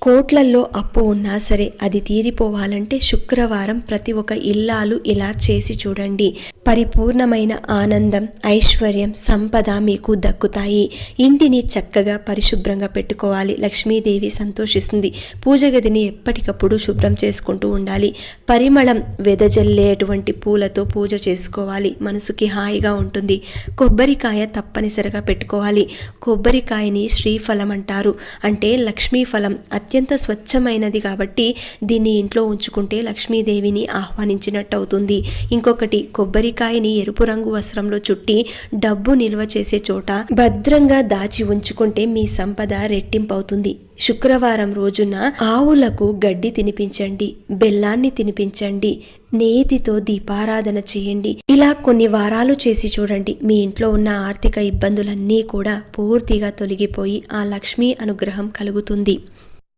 కోట్లల్లో అప్పు ఉన్నా సరే అది తీరిపోవాలంటే శుక్రవారం ప్రతి ఒక్క ఇల్లాలు ఇలా చేసి చూడండి. పరిపూర్ణమైన ఆనందం, ఐశ్వర్యం, సంపద మీకు దక్కుతాయి. ఇంటిని చక్కగా పరిశుభ్రంగా పెట్టుకోవాలి. లక్ష్మీదేవి సంతోషిస్తుంది. పూజ గదిని ఎప్పటికప్పుడు శుభ్రం చేసుకుంటూ ఉండాలి. పరిమళం వెదజల్లేటువంటి పూలతో పూజ చేసుకోవాలి. మనసుకి హాయిగా ఉంటుంది. కొబ్బరికాయ తప్పనిసరిగా పెట్టుకోవాలి. కొబ్బరికాయని శ్రీఫలం అంటారు. అంటే లక్ష్మీ ఫలం, అత్యంత స్వచ్ఛమైనది కాబట్టి దీన్ని ఇంట్లో ఉంచుకుంటే లక్ష్మీదేవిని ఆహ్వానించినట్టు అవుతుంది. ఇంకొకటి, కొబ్బరికాయని ఎరుపు రంగు వస్త్రంలో చుట్టి డబ్బు నిల్వ చేసే చోట భద్రంగా దాచి ఉంచుకుంటే మీ సంపద రెట్టింపవుతుంది. శుక్రవారం రోజున ఆవులకు గడ్డి తినిపించండి, బెల్లాన్ని తినిపించండి, నేతితో దీపారాధన చేయండి. ఇలా కొన్ని వారాలు చేసి చూడండి. మీ ఇంట్లో ఉన్న ఆర్థిక ఇబ్బందులన్నీ కూడా పూర్తిగా తొలగిపోయి ఆ లక్ష్మీ అనుగ్రహం కలుగుతుంది.